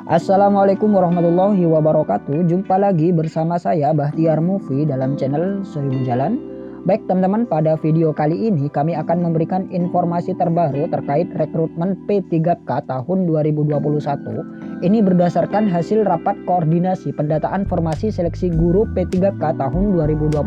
Assalamualaikum warahmatullahi wabarakatuh. Jumpa lagi bersama saya Bahtiar Mufi dalam channel Seribu Jalan. Baik teman-teman, pada video kali ini kami akan memberikan informasi terbaru terkait rekrutmen P3K tahun 2021. Ini berdasarkan hasil rapat koordinasi pendataan formasi seleksi guru P3K tahun 2021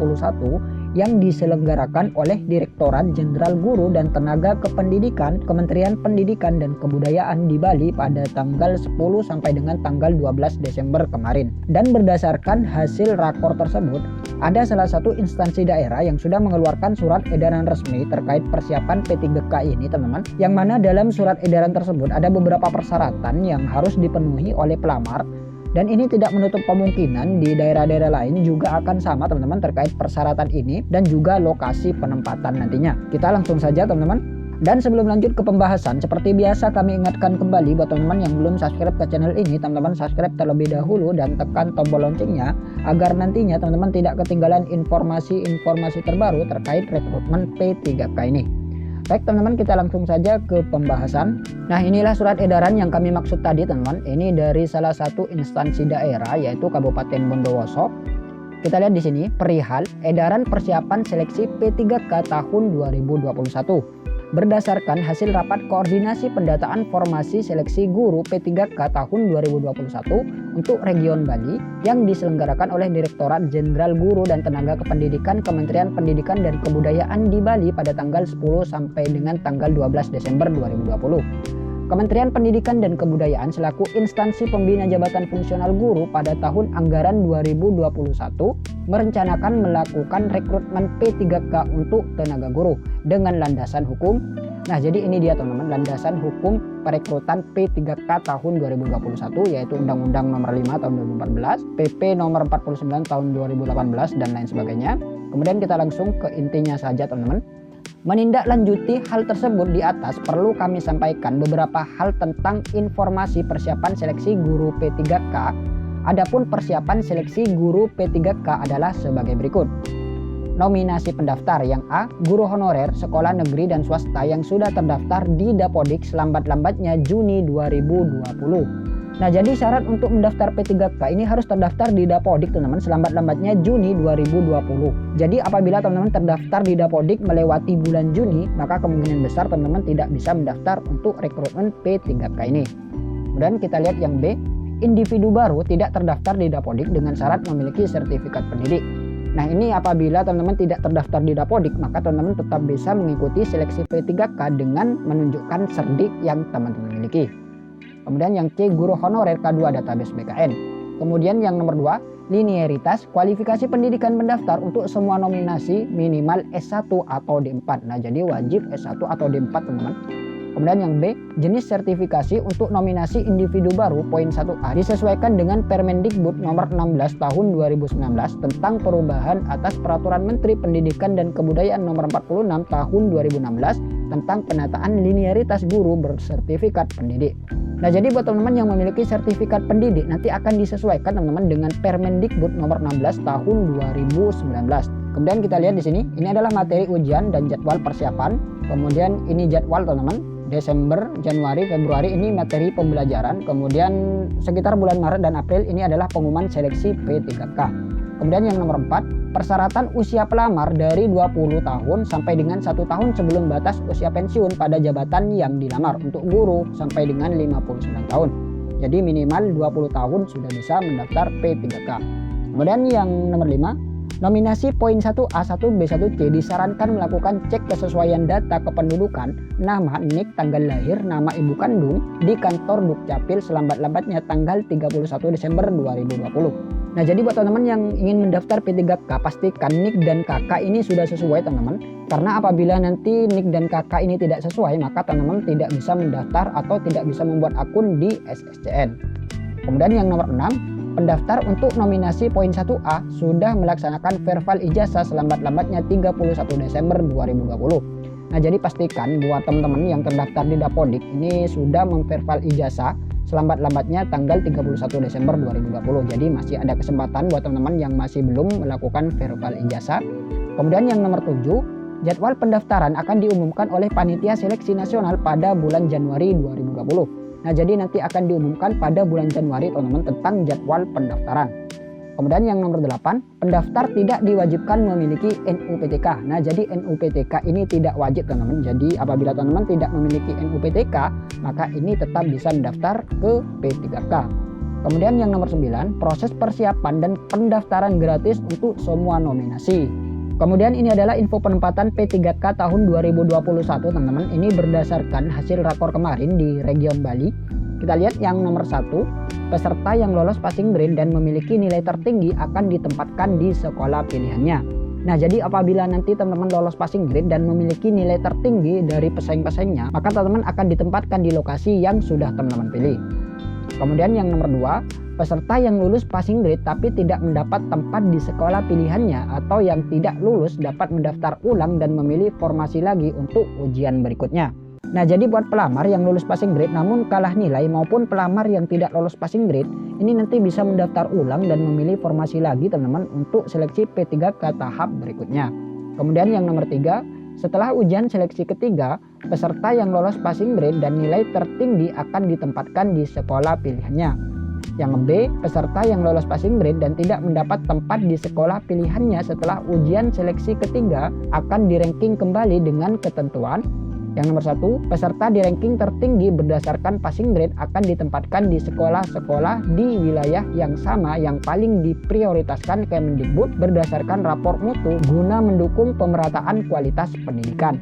yang diselenggarakan oleh Direktorat Jenderal Guru dan Tenaga Kependidikan Kementerian Pendidikan dan Kebudayaan di Bali pada tanggal 10 sampai dengan tanggal 12 Desember kemarin. Dan berdasarkan hasil rakor tersebut, ada salah satu instansi daerah yang sudah mengeluarkan surat edaran resmi terkait persiapan P3K ini teman-teman, yang mana dalam surat edaran tersebut ada beberapa persyaratan yang harus dipenuhi oleh pelamar. Dan ini tidak menutup kemungkinan di daerah-daerah lain juga akan sama teman-teman terkait persyaratan ini dan juga lokasi penempatan nantinya. Kita langsung saja teman-teman. Dan sebelum lanjut ke pembahasan, seperti biasa kami ingatkan kembali buat teman-teman yang belum subscribe ke channel ini, teman-teman subscribe terlebih dahulu dan tekan tombol loncengnya agar nantinya teman-teman tidak ketinggalan informasi-informasi terbaru terkait rekrutmen P3K ini. Baik teman-teman, kita langsung saja ke pembahasan. Nah, inilah surat edaran yang kami maksud tadi teman-teman. Ini dari salah satu instansi daerah yaitu Kabupaten Bondowoso. Kita lihat di sini perihal edaran persiapan seleksi P3K tahun 2021. Berdasarkan hasil rapat koordinasi pendataan formasi seleksi guru P3K tahun 2021 untuk region Bali yang diselenggarakan oleh Direktorat Jenderal Guru dan Tenaga Kependidikan Kementerian Pendidikan dan Kebudayaan di Bali pada tanggal 10 sampai dengan tanggal 12 Desember 2020. Kementerian Pendidikan dan Kebudayaan selaku instansi pembina jabatan fungsional guru pada tahun anggaran 2021 merencanakan melakukan rekrutmen P3K untuk tenaga guru dengan landasan hukum. Nah, jadi ini dia teman-teman landasan hukum perekrutan P3K tahun 2021 yaitu Undang-Undang Nomor 5 tahun 2014, PP Nomor 49 tahun 2018 dan lain sebagainya. Kemudian kita langsung ke intinya saja teman-teman. Menindaklanjuti hal tersebut di atas, perlu kami sampaikan beberapa hal tentang informasi persiapan seleksi guru P3K. Adapun persiapan seleksi guru P3K adalah sebagai berikut. Nominasi pendaftar yang A, guru honorer sekolah negeri dan swasta yang sudah terdaftar di Dapodik selambat-lambatnya Juni 2020. Nah, jadi syarat untuk mendaftar P3K ini harus terdaftar di Dapodik teman-teman selambat-lambatnya Juni 2020. Jadi apabila teman-teman terdaftar di Dapodik melewati bulan Juni, maka kemungkinan besar teman-teman tidak bisa mendaftar untuk rekrutmen P3K ini. Kemudian kita lihat yang B, individu baru tidak terdaftar di Dapodik dengan syarat memiliki sertifikat pendidik. Nah, ini apabila teman-teman tidak terdaftar di Dapodik, maka teman-teman tetap bisa mengikuti seleksi P3K dengan menunjukkan serdik yang teman-teman miliki. Kemudian yang C, guru honorer K2 database BKN. Kemudian yang nomor 2, linearitas kualifikasi pendidikan pendaftar untuk semua nominasi minimal S1 atau D4. Nah, jadi wajib S1 atau D4 teman-teman. Kemudian yang B, jenis sertifikasi untuk nominasi individu baru poin 1A disesuaikan dengan Permendikbud nomor 16 tahun 2019 tentang perubahan atas Peraturan Menteri Pendidikan dan Kebudayaan nomor 46 tahun 2016 tentang penataan linearitas guru bersertifikat pendidik. Nah, jadi buat teman-teman yang memiliki sertifikat pendidik nanti akan disesuaikan teman-teman dengan Permendikbud nomor 16 tahun 2019. Kemudian kita lihat di sini, ini adalah materi ujian dan jadwal persiapan. Kemudian ini jadwal teman-teman. Desember, Januari, Februari ini materi pembelajaran. Kemudian sekitar bulan Maret dan April ini adalah pengumuman seleksi P3K. Kemudian yang nomor 4, persyaratan usia pelamar dari 20 tahun sampai dengan 1 tahun sebelum batas usia pensiun pada jabatan yang dilamar untuk guru sampai dengan 59 tahun. Jadi minimal 20 tahun sudah bisa mendaftar P3K. Kemudian yang nomor 5, nominasi poin 1A, 1B, 1C disarankan melakukan cek kesesuaian data kependudukan, nama, NIK, tanggal lahir, nama ibu kandung di kantor Dukcapil selambat-lambatnya tanggal 31 Desember 2020. Nah, jadi buat teman-teman yang ingin mendaftar P3K, pastikan NIK dan KK ini sudah sesuai teman-teman. Karena apabila nanti NIK dan KK ini tidak sesuai, maka teman-teman tidak bisa mendaftar atau tidak bisa membuat akun di SSCN. Kemudian yang nomor 6, pendaftar untuk nominasi poin 1A sudah melaksanakan verbal ijazah selambat-lambatnya 31 Desember 2020. Nah, jadi pastikan buat teman-teman yang terdaftar di Dapodik ini sudah memverbal ijazah selambat-lambatnya tanggal 31 Desember 2020. Jadi masih ada kesempatan buat teman-teman yang masih belum melakukan verbal ijazah. Kemudian yang nomor 7, jadwal pendaftaran akan diumumkan oleh Panitia Seleksi Nasional pada bulan Januari 2020. Nah, jadi nanti akan diumumkan pada bulan Januari teman-teman tentang jadwal pendaftaran. Kemudian yang nomor 8, pendaftar tidak diwajibkan memiliki NUPTK. Nah, jadi NUPTK ini tidak wajib teman-teman. Jadi apabila teman-teman tidak memiliki NUPTK, maka ini tetap bisa mendaftar ke P3K. Kemudian yang nomor 9, proses persiapan dan pendaftaran gratis untuk semua nominasi. Kemudian ini adalah info penempatan P3K tahun 2021 teman-teman. Ini berdasarkan hasil rakor kemarin di region Bali. Kita lihat yang nomor 1, peserta yang lolos passing grade dan memiliki nilai tertinggi akan ditempatkan di sekolah pilihannya. Nah, jadi apabila nanti teman-teman lolos passing grade dan memiliki nilai tertinggi dari pesaing-pesaingnya, maka teman-teman akan ditempatkan di lokasi yang sudah teman-teman pilih. Kemudian yang nomor 2, peserta yang lulus passing grade tapi tidak mendapat tempat di sekolah pilihannya atau yang tidak lulus dapat mendaftar ulang dan memilih formasi lagi untuk ujian berikutnya. Nah, jadi buat pelamar yang lulus passing grade namun kalah nilai maupun pelamar yang tidak lolos passing grade, ini nanti bisa mendaftar ulang dan memilih formasi lagi teman-teman untuk seleksi P3K tahap berikutnya. Kemudian yang nomor 3, setelah ujian seleksi ketiga, peserta yang lolos passing grade dan nilai tertinggi akan ditempatkan di sekolah pilihannya. Yang B, peserta yang lolos passing grade dan tidak mendapat tempat di sekolah pilihannya setelah ujian seleksi ketiga akan di-ranking kembali dengan ketentuan. Yang nomor 1, peserta di ranking tertinggi berdasarkan passing grade akan ditempatkan di sekolah-sekolah di wilayah yang sama yang paling diprioritaskan Kemendikbud berdasarkan rapor mutu guna mendukung pemerataan kualitas pendidikan.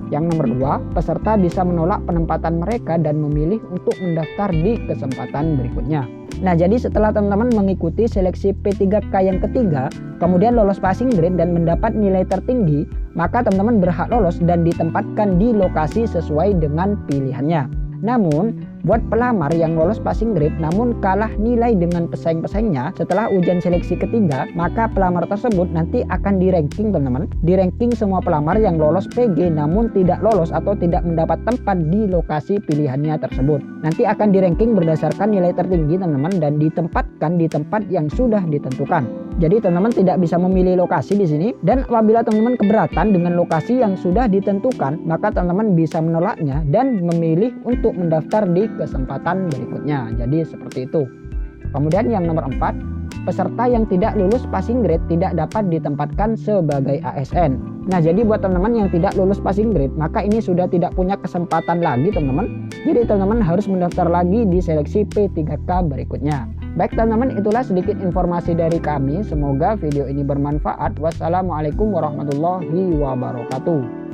Yang nomor 2, peserta bisa menolak penempatan mereka dan memilih untuk mendaftar di kesempatan berikutnya. Nah, jadi setelah teman-teman mengikuti seleksi P3K yang ketiga, kemudian lolos passing grade dan mendapat nilai tertinggi, maka teman-teman berhak lolos dan ditempatkan di lokasi sesuai dengan pilihannya. Namun, buat pelamar yang lolos passing grade namun kalah nilai dengan pesaing-pesaingnya setelah ujian seleksi ketiga, maka pelamar tersebut nanti akan di-ranking teman-teman. Di-ranking semua pelamar yang lolos PG namun tidak lolos atau tidak mendapat tempat di lokasi pilihannya tersebut. Nanti akan di-ranking berdasarkan nilai tertinggi teman-teman dan ditempatkan di tempat yang sudah ditentukan. Jadi teman-teman tidak bisa memilih lokasi di sini, dan apabila teman-teman keberatan dengan lokasi yang sudah ditentukan, maka teman-teman bisa menolaknya dan memilih untuk mendaftar di kesempatan berikutnya. Jadi seperti itu. Kemudian yang nomor 4, peserta yang tidak lulus passing grade tidak dapat ditempatkan sebagai ASN. Nah, jadi buat teman-teman yang tidak lulus passing grade, maka ini sudah tidak punya kesempatan lagi teman-teman. Jadi teman-teman harus mendaftar lagi di seleksi P3K berikutnya. Baik teman-teman, itulah sedikit informasi dari kami. Semoga video ini bermanfaat. Wassalamualaikum warahmatullahi wabarakatuh.